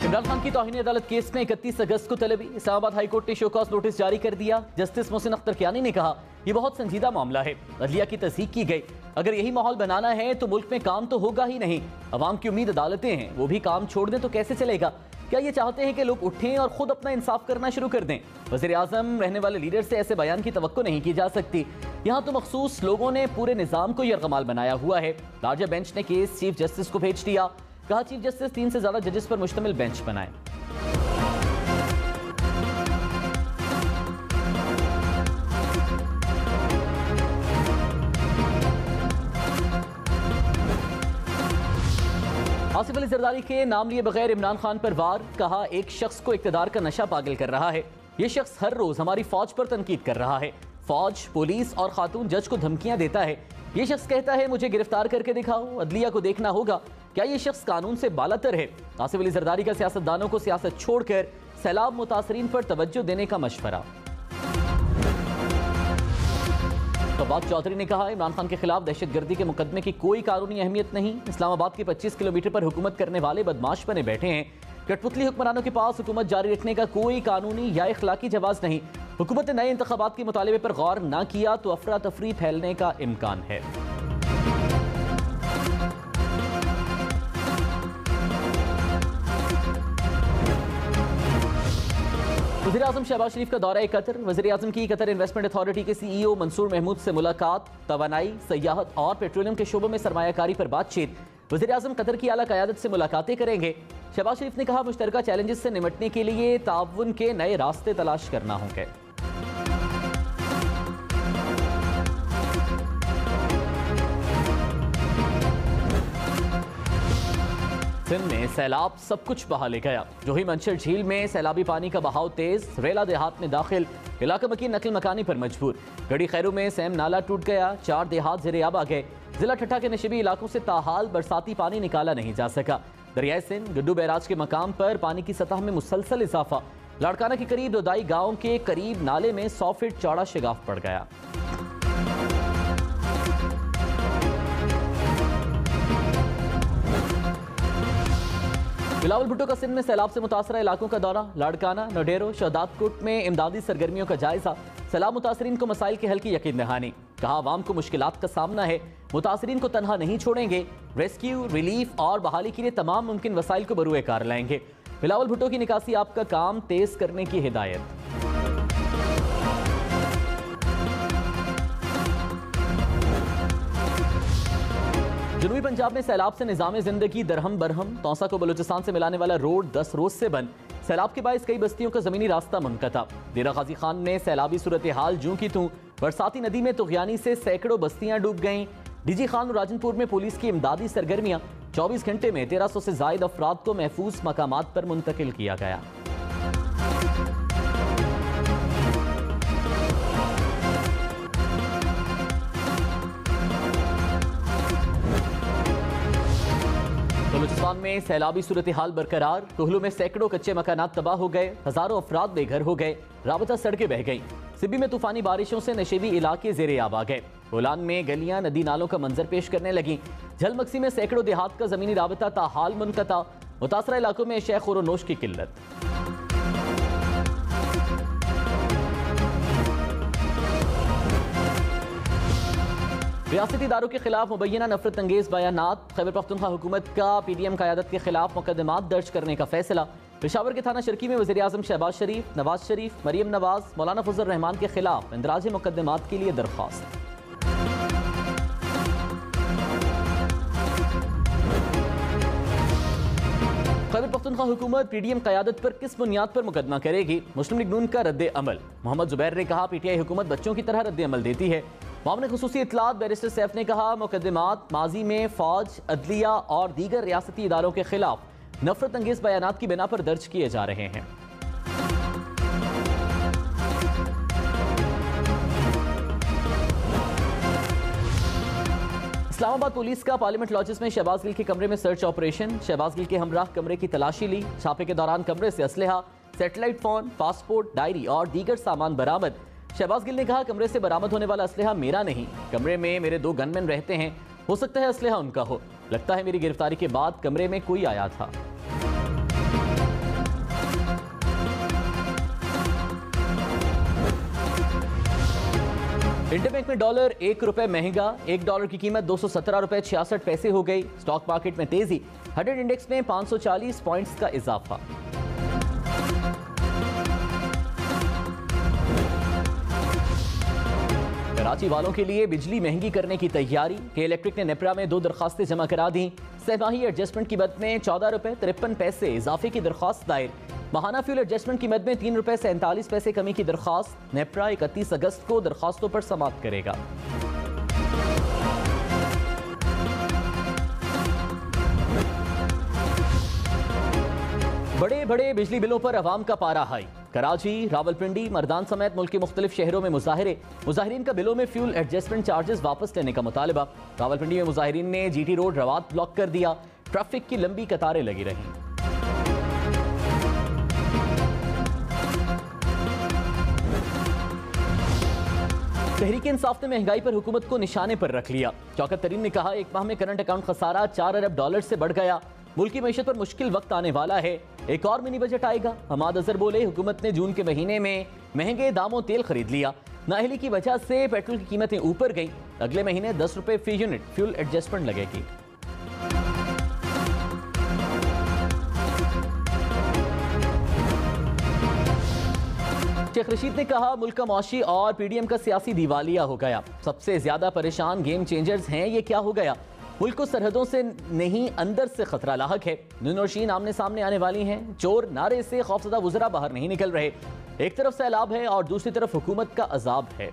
इमरान खान की तौहीन अदालत केस में 31 अगस्त को तलबी। इस्लामाबाद हाई कोर्ट ने शोकॉज नोटिस जारी कर दिया। जस्टिस मोहसिन अख्तर कियानी ने कहा यह बहुत संजीदा मामला है, अदलिया की तस्दीक की गई। अगर यही माहौल बनाना है तो मुल्क में काम तो होगा ही नहीं। अवाम की उम्मीद अदालतें हैं, वो भी काम छोड़ दें तो कैसे चलेगा? क्या ये चाहते हैं कि लोग उठें और खुद अपना इंसाफ करना शुरू कर दें? वज़ीर आज़म रहने वाले लीडर से ऐसे बयान की तवक्को नहीं की जा सकती। यहाँ तो मखसूस लोगों ने पूरे निज़ाम को यरगमाल बनाया हुआ है। लार्जर बेंच ने केस चीफ जस्टिस को भेज दिया। कहा चीफ जस्टिस 3 से ज्यादा जजेस पर मुश्तमिल बेंच बनाए। आसिफ अली जरदारी के नाम लिए बगैर इमरान खान पर वार। कहा एक शख्स को इक़्तिदार का नशा पागल कर रहा है। यह शख्स हर रोज हमारी फौज पर तनकीद कर रहा है। फौज, पुलिस और खातून जज को धमकियां देता है। यह शख्स कहता है मुझे गिरफ्तार करके दिखाओ। अदलिया को देखना होगा क्या यह शख्स कानून से बालातर है? आसिफ अली जरदारी का सियासतदानों को सियासत छोड़कर सैलाब मुतासरीन पर तवज्जो देने का मशवरा। फवाद चौधरी ने कहा इमरान खान के खिलाफ दहशतगर्दी के मुकदमे की कोई कानूनी अहमियत नहीं। इस्लामाबाद के 25 किलोमीटर पर हुकूमत करने वाले बदमाश बने बैठे हैं। कठपुतली हुक्मरानों के पास हुकूमत जारी रखने का कोई कानूनी या इखलाकी जवाज नहीं। हुकूमत ने नए इंतखाबात के मुतालबे पर गौर न किया तो अफरा तफरी फैलने का इम्कान है। वज़ीर आज़म शहबाज शरीफ का दौरा कतर। वज़ीर आज़म की कतर इन्वेस्टमेंट अथॉरिटी के CEO मंसूर महमूद से मुलाकात। तवानाई, सयाहत और पेट्रोलियम के शोबों में सरमायाकारी पर बातचीत। वज़ीर आज़म कतर की आला क़यादत से मुलाकातें करेंगे। शहबाज शरीफ ने कहा मुश्तरका चैलेंजेस से निमटने के लिए ताउन के नए रास्ते तलाश करना होंगे। सिंध में सैलाब सब कुछ बहा ले गया। जोही मंशर झील में सैलाबी पानी का बहाव तेज। रेला देहात में दाखिल। इलाका मकीन नकल मकानी पर मजबूर। गढ़ी खैरू में सैम नाला टूट गया। 4 देहात ज़ेर-ए-आब आ गए। जिला ठट्ठा के नशेबी इलाकों से ताहाल बरसाती पानी निकाला नहीं जा सका। दरियाए सिंध गुड्डू बैराज के मकाम पर पानी की सतह में मुसलसल इजाफा। लाड़काना के करीब दोदाई गांव के करीब नाले में 100 फीट चौड़ा शिगाफ पड़ गया। बिलावल भुट्टो का सिंध में सैलाब से मुतासरा इलाकों का दौरा। लाड़काना, नडेरो, शहदादकोट में इमदादी सरगर्मियों का जायजा। सैलाब मुतासरीन को मसाइल के हल की यकीन दहानी। कहा आवाम को मुश्किलात का सामना है, मुतासरीन को तनहा नहीं छोड़ेंगे। रेस्क्यू, रिलीफ और बहाली के लिए तमाम मुमकिन वसाइल को बरूए कार लाएंगे। बिलावल भुट्टो की निकासी आपका काम तेज करने की हिदायत। जनूबी पंजाब में सैलाब से निज़ाम जिंदगी दरहम बरहम। तौसा को बलूचिस्तान से मिलाने वाला रोड 10 रोज से बंद। सैलाब के बायस कई बस्तियों का जमीनी रास्ता मुनक़ता। डेरा गाजी खान में सैलाबी सूरत हाल जूं की तूं। बरसाती नदी में तुग़यानी से सैकड़ों बस्तियां डूब गईं। डीजी खान और राजनपुर में पुलिस की इमदादी सरगर्मियां। 24 घंटे में 1300 से जायद अफराद को महफूज मकामात पर मुंतकिल किया गया। बलूचिस्तान में सैलाबी सूरत हाल बरकरार। कोहलू में सैकड़ों कच्चे मकानात तबाह हो गए। हजारों अफराद बेघर हो गए। राबता सड़कें बह गईं। सिब्बी में तूफानी बारिशों से नशेबी इलाके ज़ेर-ए-आब आ गए। बोलान में गलियां नदी नालों का मंजर पेश करने लगी। झलमक्सी में सैकड़ों देहात का जमीनी राबता ताहाल मुनक़ता। मुतासरा इलाकों में शेख और नोश की किल्लत। रियासती इदारों के खिलाफ मुबैना नफरत अंगेज बयानात। खैबर पख्तूनख्वा हुकूमत का PDM क़यादत के खिलाफ मुकदमात दर्ज करने का फैसला। पेशावर के थाना शर्की में वज़ीर आज़म शहबाज शरीफ, नवाज शरीफ, मरियम नवाज, मौलाना फजल रहमान के खिलाफ इंदराज मुकदमात के लिए दरख्वास्त। खैबर पख्तूनख्वा हुकूमत PDM क़यादत पर किस बुनियाद पर मुकदमा करेगी? मुस्लिम लीग नून का रद्द अमल। मोहम्मद जुबैर ने कहा PTI हुकूमत बच्चों की तरह रद्द अमल देती है। मामले खुसूसी इतलात बैरिस्टर सैफ ने कहा मुकदमात माजी में फौज, अदलिया और दीगर रियासती इदारों के खिलाफ नफरत अंगेज बयानात की बिना पर दर्ज किए जा रहे हैं। इस्लामाबाद पुलिस का पार्लियामेंट लॉजेस में शहबाज गिल के कमरे में सर्च ऑपरेशन। शहबाज गिल के हमराह कमरे की तलाशी ली। छापे के दौरान कमरे से असलहा, सैटेलाइट फोन, पासपोर्ट, डायरी और दीगर सामान बरामद। शहबाज गिल ने कहा कमरे से बरामद होने वाला असलहा मेरा नहीं, कमरे में मेरे 2 गनमैन रहते हैं, हो सकता है असलहा उनका हो। लगता है मेरी गिरफ्तारी के बाद कमरे में कोई आया था। इंटरबैंक में डॉलर ₹1 महंगा, $1 की कीमत ₹217.66 हो गई। स्टॉक मार्केट में तेजी, 100 इंडेक्स में 540 पॉइंट्स का इजाफा। कराची वालों के लिए बिजली महंगी करने की तैयारी। के इलेक्ट्रिक ने नेपरा में 2 दरखास्तें जमा करा दी। सहमाही एडजस्टमेंट की मद में ₹14.53 इजाफे की दरख्वास्त दायर। माहाना फ्यूल एडजस्टमेंट की मद में ₹3.47 कमी की दरख्वास्त। नेपरा 31 अगस्त को दरखास्तों पर समाअत करेगा। बड़े बड़े बिजली बिलों पर अवाम का पारा हाई। कराची, रावलपिंडी, मर्दान समेत मुल्क के मुख्तलिफ शहरों में मुजाहिरीन का बिलों में फ्यूल एडजस्टमेंट चार्जेस वापस लेने का मुतालबा। रावलपिंडी में मुजाहिरीन ने GT रोड रवात ब्लॉक कर दिया। ट्रैफिक की लंबी कतारें लगी रहीं। तहरीक इंसाफ ने महंगाई पर हुकूमत को निशाने पर रख लिया। शौकत तरीन ने कहा, एक माह में करंट अकाउंट खसारा $4 अरब से बढ़ गया। मुल्क की मईशत पर मुश्किल वक्त आने वाला है। एक और मिनी बजट आएगा। हमाद अजहर बोले, हुकूमत ने जून के महीने में महंगे दामों तेल खरीद लिया। नाअहली की वजह से पेट्रोल की कीमतें ऊपर गईं। अगले महीने ₹10 फी यूनिट फ्यूल एडजस्टमेंट लगेगी। शेख रशीद ने कहा, मुल्क का मौशी और PDM का सियासी दिवालिया हो गया। सबसे ज्यादा परेशान गेम चेंजर्स हैं। ये क्या हो गया? मुल्क को सरहदों से नहीं अंदर से खतरा लाहक है। नूनोशीन आमने सामने आने वाली हैं। चोर नारे से खौफजदा वज़रा बाहर नहीं निकल रहे। एक तरफ सैलाब है और दूसरी तरफ हुकूमत का अजाब है।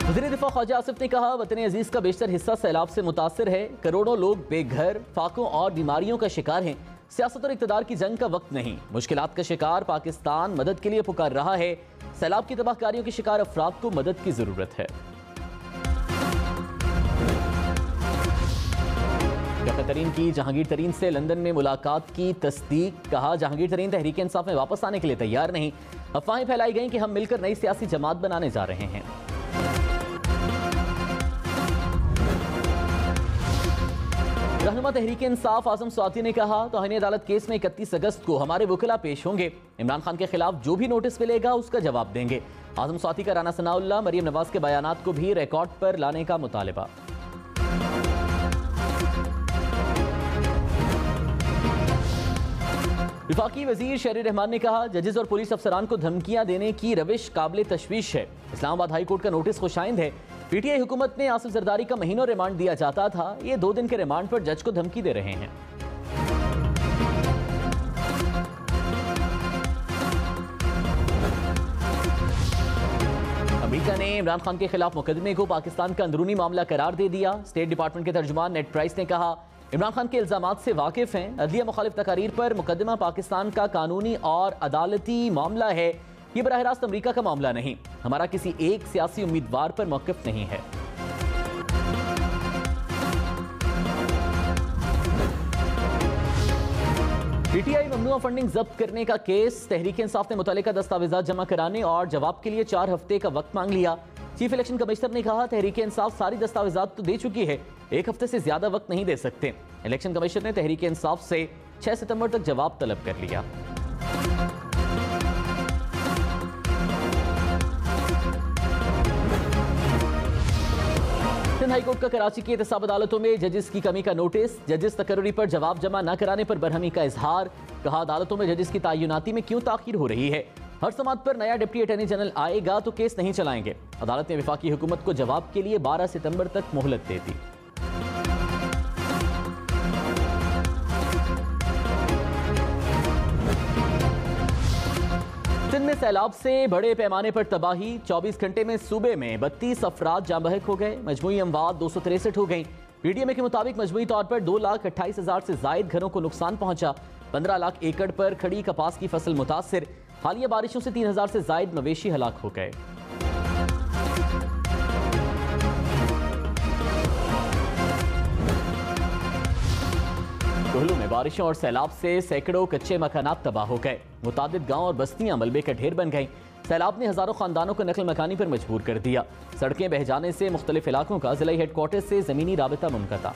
वज़ीर दिफा ख्वाजा आसिफ ने कहा, वतन अजीज का बेशतर हिस्सा सैलाब से मुतासिर है। करोड़ों लोग बेघर, फाकों और बीमारियों का शिकार हैं। सियासत और इक़्तिदार की जंग का वक्त नहीं। मुश्किलात का शिकार पाकिस्तान मदद के लिए पुकार रहा है। सैलाब की तबाहकारियों के शिकार अफराद को मदद की जरूरत है। शौकत तरीन की जहांगीर तरीन से लंदन में मुलाकात की तस्दीक। कहा, जहांगीर तरीन तहरीक इंसाफ में वापस आने के लिए तैयार नहीं। अफवाहें फैलाई गईं कि हम मिलकर नई सियासी जमात बनाने जा रहे हैं। रहनुमा तहरीक इंसाफ आजम स्वाति ने कहा, तौहीन अदालत केस में 31 अगस्त को हमारे वकीला पेश होंगे। इमरान खान के खिलाफ जो भी नोटिस मिलेगा उसका जवाब देंगे। आजम स्वाति का राना सनाउल्लाह, मरियम नवाज के बयानात को भी रिकॉर्ड पर लाने का मुतालिबा। विफाकी वजीर शहरी रहमान ने कहा, जजेस और पुलिस अफसरान को धमकियां देने की रविश काबिल तशवीश है। इस्लामाबाद हाई कोर्ट का नोटिस खुशाइंद है। PTI हुकूमत ने आसिफ जरदारी का महीनों रिमांड दिया जाता था। ये 2 दिन के रिमांड पर जज को धमकी दे रहे हैं। अमेरिका ने इमरान खान के खिलाफ मुकदमे को पाकिस्तान का अंदरूनी मामला करार दे दिया। स्टेट डिपार्टमेंट के तर्जुमान नेड प्राइस ने कहा, इमरान खान के इल्जामात से वाकिफ हैं। अदलिया मुखालिफ तकारीर पर मुकदमा पाकिस्तान का कानूनी और अदालती मामला है। ये बराह रास्त अमरीका का मामला नहीं। हमारा किसी एक सियासी उम्मीदवार पर मौक़िफ़ नहीं है। PTI ममनुआ फंडिंग जब्त करने का केस। तहरीक इंसाफ ने मुतल्लिका दस्तावेजात जमा कराने और जवाब के लिए 4 हफ्ते का वक्त मांग लिया। चीफ इलेक्शन कमिश्नर ने कहा, तहरीक इंसाफ सारी दस्तावेजात तो दे चुकी है, 1 हफ्ते से ज्यादा वक्त नहीं दे सकते। इलेक्शन कमिश्नर ने तहरीक इंसाफ से 6 सितंबर तक जवाब तलब कर लिया। सिंध हाईकोर्ट का कराची की एहतसाब अदालतों में जजेस की कमी का नोटिस। जजेस तकर्री पर जवाब जमा न कराने पर बरहमी का इजहार। कहा, अदालतों में जजेस की तयनाती में क्यों ताखीर हो रही है। हर समात पर नया डिप्टी अटॉर्नी जनरल आएगा तो केस नहीं चलाएंगे। अदालत ने वफाकी हुकूमत को जवाब के लिए 12 सितंबर तक मोहलत दे दी। सिंध में सैलाब से बड़े पैमाने पर तबाही। 24 घंटे में सूबे में 32 अफराद जाँ बहक हो गए। मजमूई अमवात 263 हो गई। PDMA के मुताबिक मजमूई तौर पर 2,28,000 से जायद घरों को नुकसान पहुंचा। 15 लाख एकड़ पर खड़ी कपास की फसल मुतासिर। हालिया बारिशों से 3,000 से जायद मवेशी हलाक हो गए। कोहलू में बारिशों और सैलाब से सैकड़ों कच्चे मकानात तबाह हो गए। मुतादिद गांव और बस्तियां मलबे का ढेर बन गईं। सैलाब ने हजारों खानदानों को नकल मकानी पर मजबूर कर दिया। सड़कें बह जाने से मुख्तलिफ इलाकों का जिला हेडक्वार्टर से जमीनी राबिता मुनक़ता।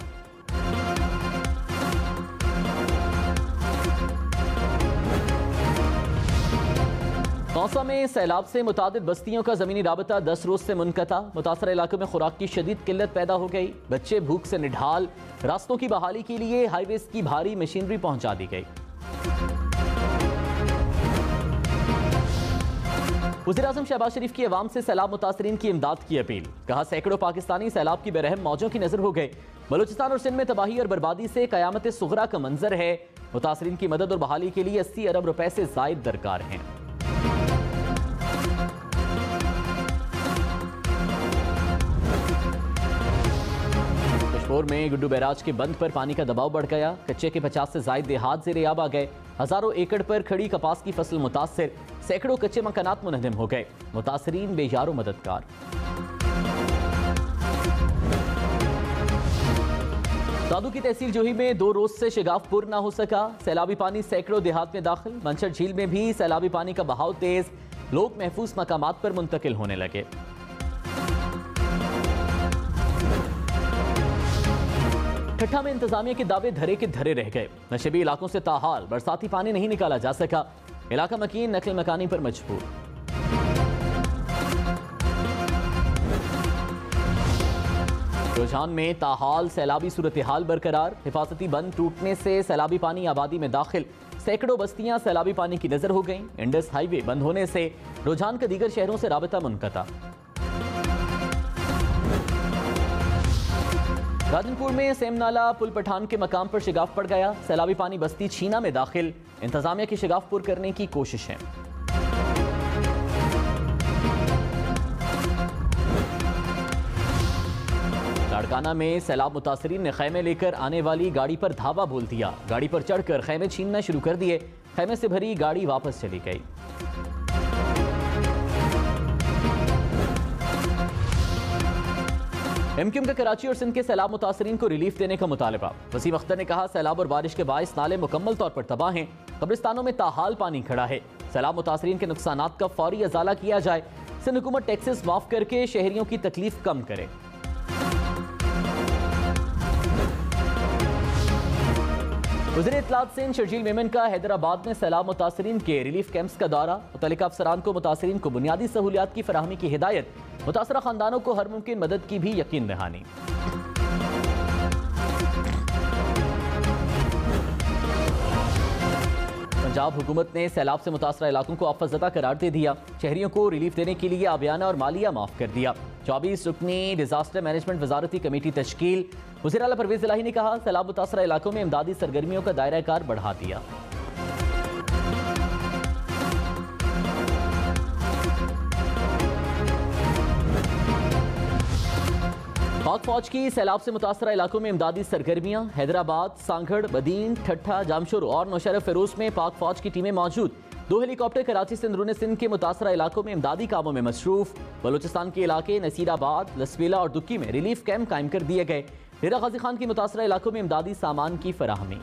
मौसम में सैलाब से मुतादिद बस्तियों का जमीनी राबता 10 रोज से मुनक़ता। मुतासर इलाकों में खुराक की शदीद किल्लत पैदा हो गई। बच्चे भूख से निढाल। रास्तों की बहाली के लिए हाईवेज की भारी मशीनरी पहुंचा दी गई। वज़ीर-ए-आज़म शहबाज शरीफ की अवाम से सैलाब मुतासरीन की इमदाद की अपील। कहा सैकड़ों पाकिस्तानी सैलाब की बेरहम मौजों की नजर हो गए। बलूचिस्तान और सिंध में तबाही और बर्बादी से कयामत सुगरा का मंजर है। मुतासरीन की मदद और बहाली के लिए 80 अरब रुपए से जायद दरकार हैं। कश्मीर में गुड्डू बैराज के बंद पर पानी का दबाव बढ़ गया। कच्चे के 50 से जायद देहात ज़ेर-ए-आब आ गए। हजारों एकड़ पर खड़ी कपास की फसल मुतासर। सैकड़ों कच्चे मकानात मुनहदम हो गए। मुतासरीन बेयारो मददगार। दादू की तहसील जोही में 2 रोज से शिगाफपुर ना हो सका। सैलाबी पानी सैकड़ों देहात में दाखिल। मंचर झील में भी सैलाबी पानी का बहाव तेज। लोग महफूज मकामात पर मुंतकिल होने लगे। ठट्ठा में इंतजामिया के दावे धरे के धरे रह गए। नशेबी इलाकों से ताहाल बरसाती पानी नहीं निकाला जा सका। इलाका मकीन नकल मकानी पर मजबूर। रुझान में ताहाल सैलाबी सूरत हाल बरकरार। हिफाजती बंद टूटने से सैलाबी पानी आबादी में दाखिल। सैकड़ों बस्तियां सैलाबी पानी की नजर हो गईं। इंडस हाईवे बंद होने से रुझान के दीगर शहरों से राबता मुनक़ता। राजनपुर में सेमनाला पुल पठान के मकाम पर शिगाफ पड़ गया। सैलाबी पानी बस्ती छीना में दाखिल। इंतजामिया की शिगाफ पुर करने की कोशिश है। लाड़काना में सैलाब मुतासरीन ने खैमे लेकर आने वाली गाड़ी पर धावा बोल दिया। गाड़ी पर चढ़कर खैमे छीनना शुरू कर दिए। खैमे से भरी गाड़ी वापस चली गई। एमक्यूएम का कराची और सिंध के सैलाब मुतासरीन को रिलीफ देने का मुतालबा। वसीम अख्तर ने कहा सैलाब और बारिश के बायस नाले मुकम्मल तौर पर तबाह हैं। कब्रिस्तानों में ताहाल पानी खड़ा है। सैलाब मुतासरीन के नुकसानात का फौरी अजाला किया जाए। सिंध हुकूमत टैक्सेस माफ करके शहरियों की तकलीफ कम करे। वज़ीर इत्तलात सिंध शर्जील मेमन का हैदराबाद में सैलाब मुतासरीन के रिलीफ कैंप्स का दौरा। मुतल्लिका अफसरान को मुतासरीन को बुनियादी सहूलियात की फराहमी की हिदायत। मुतासरा खानदानों को हर मुमकिन मदद की भी यकीन दहानी। पंजाब हुकूमत ने सैलाब से मुतासरा इलाकों को आफतज़दा करार दे दिया। शहरियों को रिलीफ देने के लिए आबियाना और मालिया माफ कर दिया। 24 रुकनी डिजास्टर मैनेजमेंट वजारती कमेटी तश्कील। वज़ीर आला परवेज़ इलाही ने कहा सैलाब मुतासरा इलाकों में इमदादी सरगर्मियों का दायरा कार बढ़ा दिया। पाक फौज की सैलाब से मुतासरा इलाकों में इमदादी सरगर्मियां। हैदराबाद, सांगड़, बदीन, ठट्ठा, जामशुर और नौशहर फिरोज में पाक फौज की टीमें मौजूद। 2 हेलीकॉप्टर कराची से अंदरूनी सिंध के मुतासरा इलाकों में इमदादी कामों में मसरूफ। बलूचिस्तान के इलाके नसीराबाद, लसवेला और दुक्की में रिलीफ कैंप कायम कर दिए गए। डेरा गाजी खान की मुतासरा इलाकों में इमदादी सामान की फराहमी।